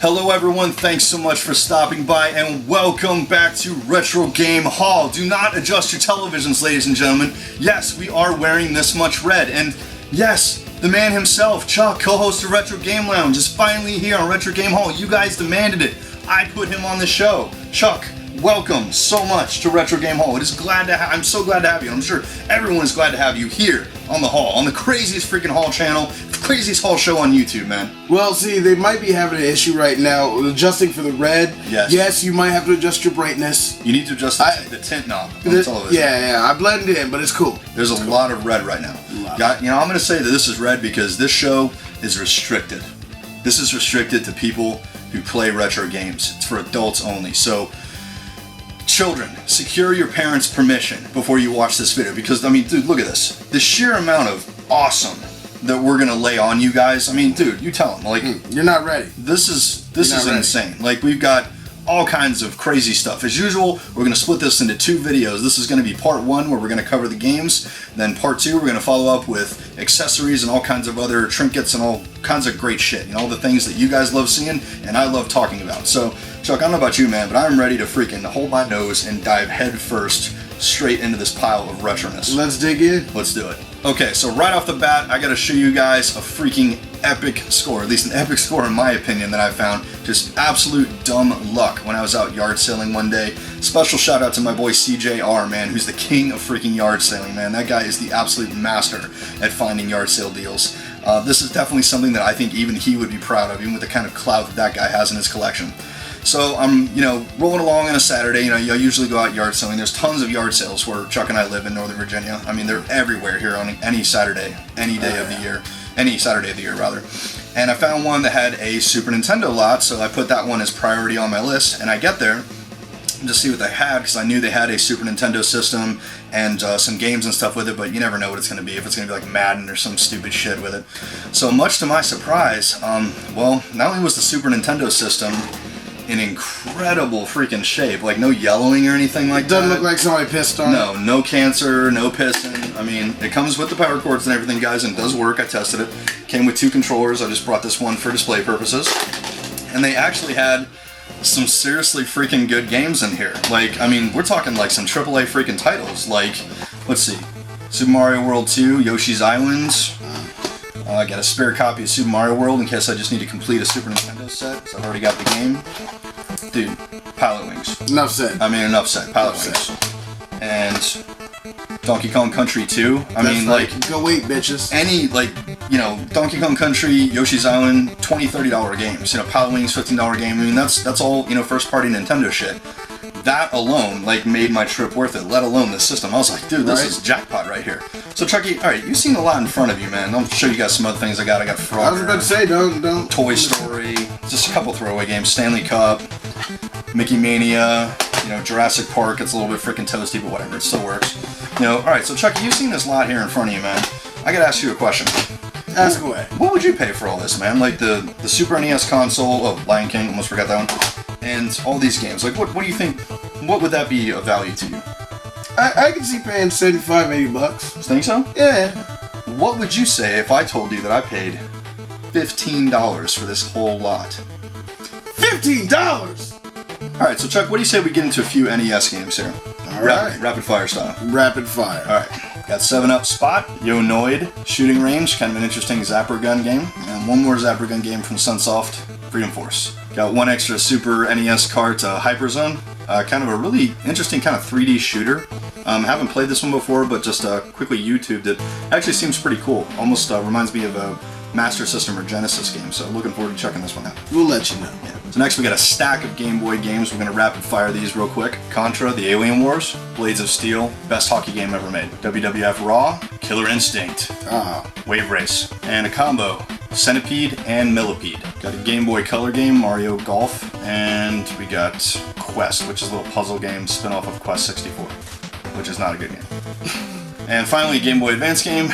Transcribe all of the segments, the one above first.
Hello everyone, thanks so much for stopping by and welcome back to Retro Game Hall. Do not adjust your televisions, ladies and gentlemen. Yes, we are wearing this much red, and yes, the man himself, Chuck, co-host of Retro Game Lounge, is finally here on Retro Game Hall. You guys demanded it. I put him on the show. Chuck, welcome so much to Retro Game Hall. I'm so glad to have you. I'm sure everyone is glad to have you here on the Hall, on the craziest freaking Hall channel, craziest Hall show on YouTube, man. Well, see, they might be having an issue right now adjusting for the red. Yes, you might have to adjust your brightness. You need to adjust the tint knob on the television. Yeah, I blend in, but it's cool. There's a lot of red right now. I'm going to say that this is red because this show is restricted. This is restricted to people who play retro games. It's for adults only. So, children, secure your parents' permission before you watch this video because, I mean, dude, look at this. The sheer amount of awesome that we're gonna lay on you guys. I mean, dude, you tell them, like, you're not ready. This is insane. Like, we've got all kinds of crazy stuff. As usual, we're gonna split this into two videos. This is gonna be part one, where we're gonna cover the games. Then part two, we're gonna follow up with accessories and all kinds of other trinkets and all kinds of great shit. You know, all the things that you guys love seeing and I love talking about. So, Chuck, I don't know about you, man, but I'm ready to freaking hold my nose and dive head first straight into this pile of retroness. Let's dig in. Let's do it. Okay, so right off the bat, I gotta show you guys a freaking epic score, at least an epic score in my opinion that I found. Just absolute dumb luck when I was out yard sailing one day. Special shout out to my boy CJR, man, who's the king of freaking yard sailing, man. That guy is the absolute master at finding yard sale deals. This is definitely something that I think even he would be proud of, even with the kind of clout that guy has in his collection. So I'm, rolling along on a Saturday. I usually go out yard selling. There's tons of yard sales where Chuck and I live in Northern Virginia. I mean, they're everywhere here on any Saturday, any Saturday of the year, rather. And I found one that had a Super Nintendo lot, so I put that one as priority on my list. And I get there to see what they had because I knew they had a Super Nintendo system and some games and stuff with it, but you never know what it's going to be. If it's going to be like Madden or some stupid shit with it. So much to my surprise, well, not only was the Super Nintendo system in incredible freaking shape, like no yellowing or anything like that. Doesn't look like somebody pissed on it. No cancer, no pissing. I mean, it comes with the power cords and everything, guys, and it does work. I tested it. Came with two controllers. I just brought this one for display purposes. And they actually had some seriously freaking good games in here. Like, I mean, we're talking like some AAA freaking titles. Like, let's see, Super Mario World 2, Yoshi's Island. I got a spare copy of Super Mario World in case I just need to complete a Super Nintendo set, so I've already got the game. Dude, Pilot Wings. Enough said. Enough said. Pilot Wings. And Donkey Kong Country 2. Go eat, bitches. Any, Donkey Kong Country, Yoshi's Island, $20, $30 games. Pilot Wings, $15 game. I mean, that's all, first-party Nintendo shit. That alone, made my trip worth it, let alone the system. I was like, dude, this is jackpot right here. So, Chucky, alright, you've seen a lot in front of you, man. I'll show you guys some other things I got. I got Frogger. I was about to say, don't. Toy Story, just a couple throwaway games. Stanley Cup, Mickey Mania, Jurassic Park. It's a little bit freaking toasty, but whatever, it still works. Alright, so Chucky, you've seen this lot here in front of you, man. I gotta ask you a question. Ask away. What would you pay for all this, man? Like the Super NES console, Lion King, almost forgot that one, and all these games. Like, what do you think, what would that be of value to you? I can see paying $75, $80. Think so? Yeah. What would you say if I told you that I paid $15 for this whole lot? $15! Alright, so Chuck, what do you say we get into a few NES games here? Alright. Rapid fire style. Rapid fire. Alright. Got 7-Up Spot, Yo-Noid, Shooting Range, kind of an interesting Zapper Gun game, and one more Zapper Gun game from Sunsoft, Freedom Force. Got one extra Super NES cart, Hyperzone, kind of a really interesting kind of 3D shooter. Haven't played this one before, but just quickly YouTubed it. Actually seems pretty cool. Almost reminds me of a Master System or Genesis game, so looking forward to checking this one out. We'll let you know. Yeah. So next we got a stack of Game Boy games. We're going to rapid fire these real quick. Contra, The Alien Wars, Blades of Steel, best hockey game ever made. WWF Raw, Killer Instinct, Wave Race, and a combo, Centipede and Millipede. Got a Game Boy Color game, Mario Golf, and we got Quest, which is a little puzzle game spin-off of Quest 64, which is not a good game. And finally, a Game Boy Advance game,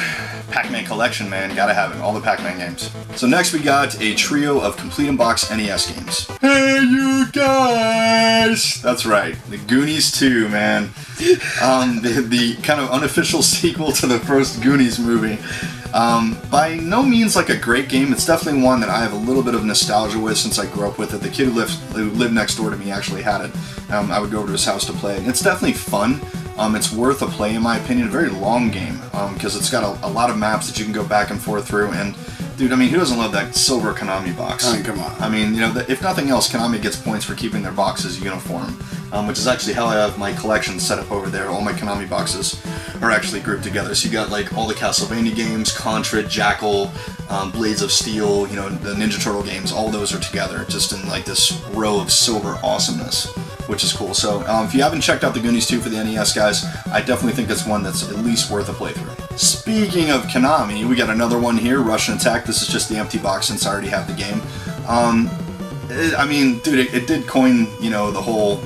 Pac-Man Collection, man, gotta have it, all the Pac-Man games. So next we got a trio of complete in-box NES games. Hey you guys! That's right, the Goonies 2, man. The kind of unofficial sequel to the first Goonies movie. By no means like a great game. It's definitely one that I have a little bit of nostalgia with since I grew up with it. The kid who lived next door to me actually had it. I would go over to his house to play it. And it's definitely fun. It's worth a play in my opinion. A very long game because it's got a lot of maps that you can go back and forth through. And dude, I mean, who doesn't love that silver Konami box? I mean, come on. I mean, you know, if nothing else, Konami gets points for keeping their boxes uniform, which is actually how I have my collection set up over there. All my Konami boxes are actually grouped together. So you got like all the Castlevania games, Contra, Jackal, Blades of Steel, you know, the Ninja Turtle games. All those are together, just in like this row of silver awesomeness, which is cool. So if you haven't checked out the Goonies 2 for the NES, guys, I definitely think it's one that's at least worth a playthrough. Speaking of Konami, we got another one here, Russian Attack. This is just the empty box since I already have the game. I mean, dude, it did coin, you know, the whole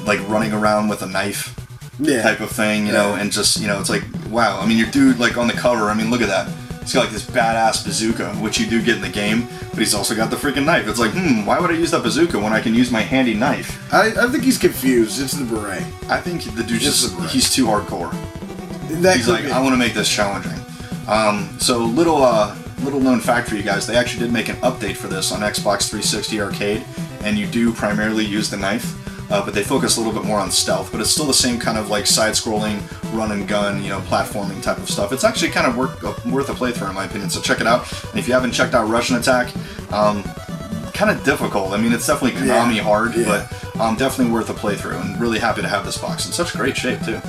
like running around with a knife type of thing, you know, and just, you know, it's like, wow. I mean, your dude, like on the cover, I mean, look at that. He's got like this badass bazooka, which you do get in the game, but he's also got the freaking knife. It's like, why would I use that bazooka when I can use my handy knife? I think he's confused. It's the beret. I think the dude he's too hardcore. He's like, I want to make this challenging. So little known fact for you guys, they actually did make an update for this on Xbox 360 Arcade, and you do primarily use the knife, but they focus a little bit more on stealth, but it's still the same kind of like side-scrolling, run and gun, you know, platforming type of stuff. It's actually kind of worth a playthrough in my opinion, so check it out. And if you haven't checked out Russian Attack, kind of difficult. I mean, it's definitely Konami hard, but definitely worth a playthrough, and really happy to have this box in such great shape too.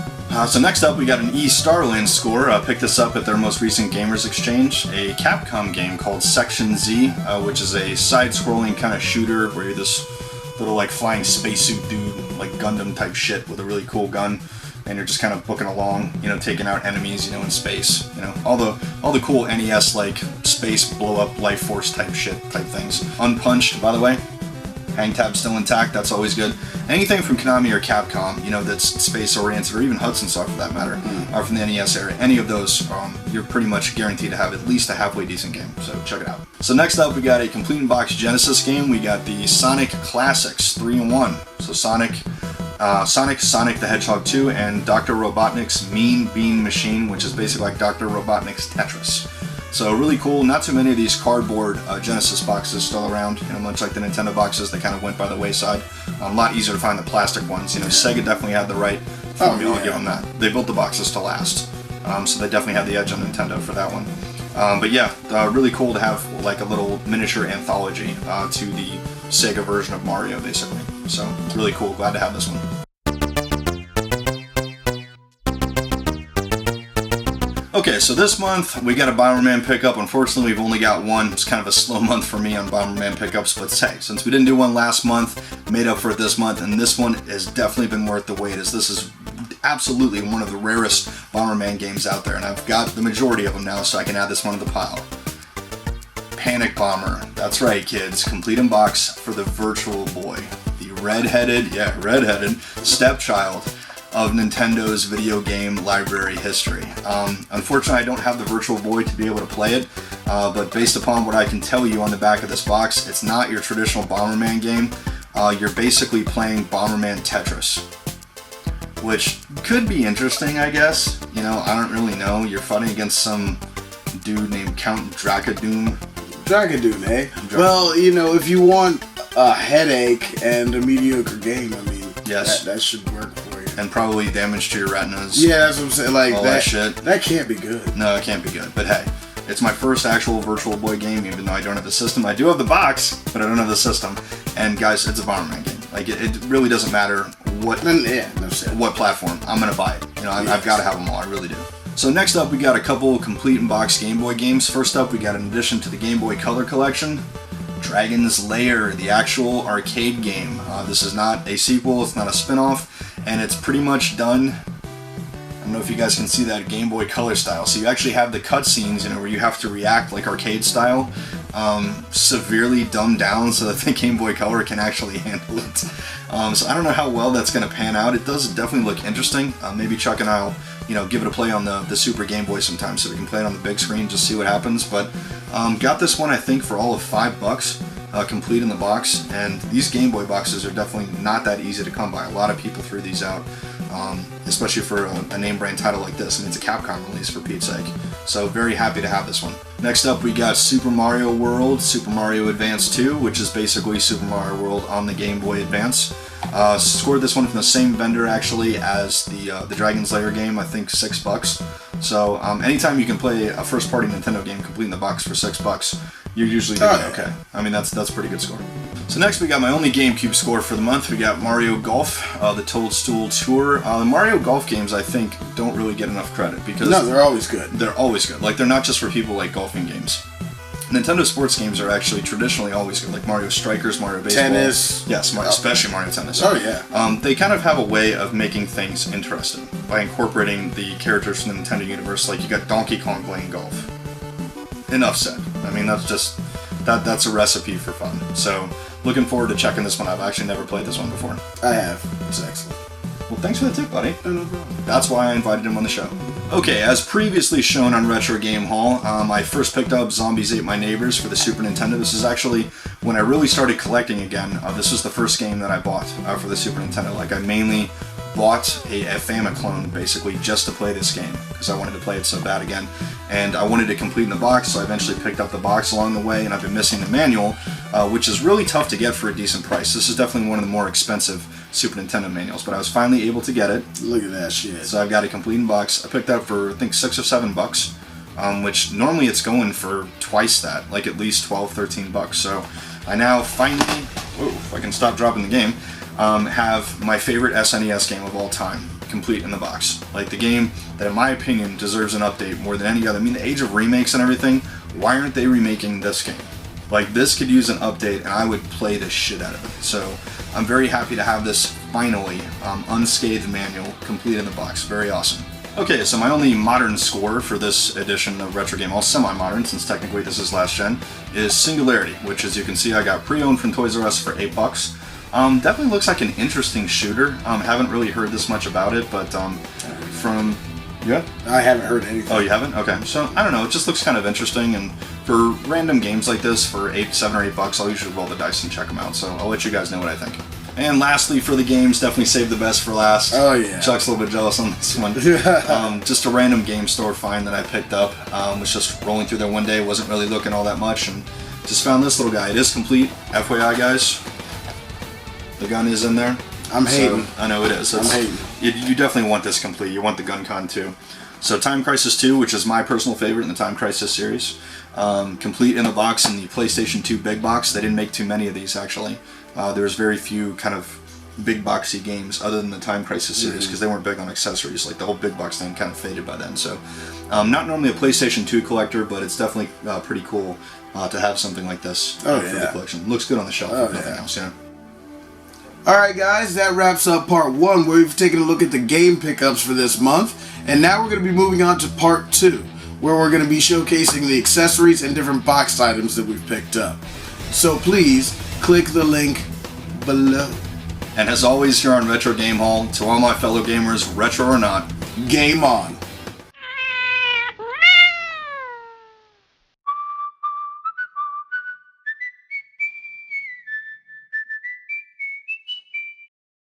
So next up, we got an Starland score. Picked this up at their most recent Gamers Exchange, a Capcom game called Section Z, which is a side-scrolling kind of shooter where you're this little like flying spacesuit dude, like Gundam type shit with a really cool gun, and you're just kind of booking along, you know, taking out enemies, you know, in space, you know, all the cool NES like space blow up life force type shit type things. Unpunched, by the way. Hang tab still intact, that's always good. Anything from Konami or Capcom, you know, that's space oriented, or even Hudson Soft for that matter, from the NES era, any of those, you're pretty much guaranteed to have at least a halfway decent game, so check it out. So next up, we got a complete in box Genesis game. We got the Sonic Classics 3-in-1. So Sonic the Hedgehog 2 and Dr. Robotnik's Mean Bean Machine, which is basically like Dr. Robotnik's Tetris. So really cool. Not too many of these cardboard Genesis boxes still around, you know, much like the Nintendo boxes, they kind of went by the wayside. A lot easier to find the plastic ones. You know, Sega definitely had the right formula. I'll give them that. They built the boxes to last, so they definitely had the edge on Nintendo for that one. But yeah, really cool to have like a little miniature anthology to the Sega version of Mario, basically. So really cool. Glad to have this one. Okay, so this month we got a Bomberman pickup. Unfortunately, we've only got one. It's kind of a slow month for me on Bomberman pickups, but hey, since we didn't do one last month, made up for it this month, and this one has definitely been worth the wait, as this is absolutely one of the rarest Bomberman games out there, and I've got the majority of them now, so I can add this one to the pile. Panic Bomber. That's right, kids. Complete in box for the Virtual Boy. The redheaded stepchild of Nintendo's video game library history. Unfortunately, I don't have the Virtual Boy to be able to play it, but based upon what I can tell you on the back of this box, it's not your traditional Bomberman game. You're basically playing Bomberman Tetris, which could be interesting, I guess. You know, I don't really know. You're fighting against some dude named Count Dracadoon. Dracadoon, eh? Well, you know, if you want a headache and a mediocre game, I mean, yes, that should work for you. And probably damage to your retinas. Yeah, that's what I'm saying. Like all that shit. That can't be good. No, it can't be good. But hey, it's my first actual Virtual Boy game, even though I don't have the system. I do have the box, but I don't have the system. And guys, it's a Bomberman game. Like it really doesn't matter what platform. I'm gonna buy it. You know, I've got to have them all. I really do. So next up, we got a couple complete in-box Game Boy games. First up, we got an addition to the Game Boy Color collection, Dragon's Lair, the actual arcade game. This is not a sequel, it's not a spin-off, and it's pretty much done. I don't know if you guys can see that Game Boy Color style. So you actually have the cutscenes, you know, where you have to react like arcade style, severely dumbed down so that the Game Boy Color can actually handle it. So I don't know how well that's going to pan out. It does definitely look interesting. Maybe Chuck and I'll, you know, give it a play on the Super Game Boy sometime so we can play it on the big screen, just see what happens. But got this one, I think, for all of $5, complete in the box. And these Game Boy boxes are definitely not that easy to come by. A lot of people threw these out. especially for a name brand title like this. I mean, it's a Capcom release, for Pete's sake. So very happy to have this one. Next up, we got Super Mario World, Super Mario Advance 2, which is basically Super Mario World on the Game Boy Advance. Scored this one from the same vendor actually as the Dragon's Lair game, I think $6. So anytime you can play a first-party Nintendo game complete in the box for $6, you're usually doing okay. I mean, that's a pretty good score. So next we got my only GameCube score for the month. We got Mario Golf, the Toadstool Tour. The Mario Golf games, I think, don't really get enough credit because... No, they're always good. They're always good. Like, they're not just for people like golfing games. Nintendo sports games are actually traditionally always good, like Mario Strikers, Mario Baseball. Tennis. Yes, especially Mario Tennis. Oh, yeah. They kind of have a way of making things interesting by incorporating the characters from the Nintendo universe. Like, you got Donkey Kong playing golf. Enough said. I mean, that's a recipe for fun. So, looking forward to checking this one out. I've actually never played this one before. I have. It's excellent. Well, thanks for the tip, buddy. No problem. That's why I invited him on the show. Okay, as previously shown on Retro Game Haul, I first picked up Zombies Ate My Neighbors for the Super Nintendo. This is actually when I really started collecting again. This was the first game that I bought for the Super Nintendo. Like, I mainly bought a Famiclone, basically, just to play this game, because I wanted to play it so bad again. And I wanted to complete in the box, so I eventually picked up the box along the way, and I've been missing the manual, which is really tough to get for a decent price. This is definitely one of the more expensive Super Nintendo manuals, but I was finally able to get it. Look at that shit. So I've got a complete in box. I picked that up for, I think, $6 or $7, which normally it's going for twice that, like at least $12, $13. So I now finally, if I can stop dropping the game, have my favorite SNES game of all time complete in the box. Like, the game that, in my opinion, deserves an update more than any other. I mean, the age of remakes and everything, why aren't they remaking this game? Like, this could use an update, and I would play the shit out of it. So I'm very happy to have this finally unscathed manual complete in the box. Very awesome. Okay, so my only modern score for this edition of Retro Game Haul, semi-modern, since technically this is last gen, is Singularity, which, as you can see, I got pre-owned from Toys R Us for $8. Definitely looks like an interesting shooter. Haven't really heard this much about it, but from... Yeah? I haven't heard anything. Oh, you haven't? Okay. So, I don't know, it just looks kind of interesting, and for random games like this, for $7 or $8, I'll usually roll the dice and check them out, so I'll let you guys know what I think. And lastly, for the games, definitely save the best for last. Oh, yeah. Chuck's a little bit jealous on this one. Just a random game store find that I picked up. Was just rolling through there one day, wasn't really looking all that much, and just found this little guy. It is complete, FYI, guys. The gun is in there. I'm hating. I know it is. I'm hating. You definitely want this complete. You want the gun con too. So Time Crisis 2, which is my personal favorite in the Time Crisis series, complete in the box in the PlayStation 2 big box. They didn't make too many of these, actually. There's very few kind of big boxy games other than the Time Crisis series, because they weren't big on accessories. Like, the whole big box thing kind of faded by then. So not normally a PlayStation 2 collector, but it's definitely pretty cool to have something like this for the collection. Looks good on the shelf, if nothing else, yeah. Alright guys, that wraps up part 1, where we've taken a look at the game pickups for this month. And now we're going to be moving on to part 2, where we're going to be showcasing the accessories and different box items that we've picked up. So please, click the link below. And as always here on Retro Game Haul, to all my fellow gamers, retro or not, game on.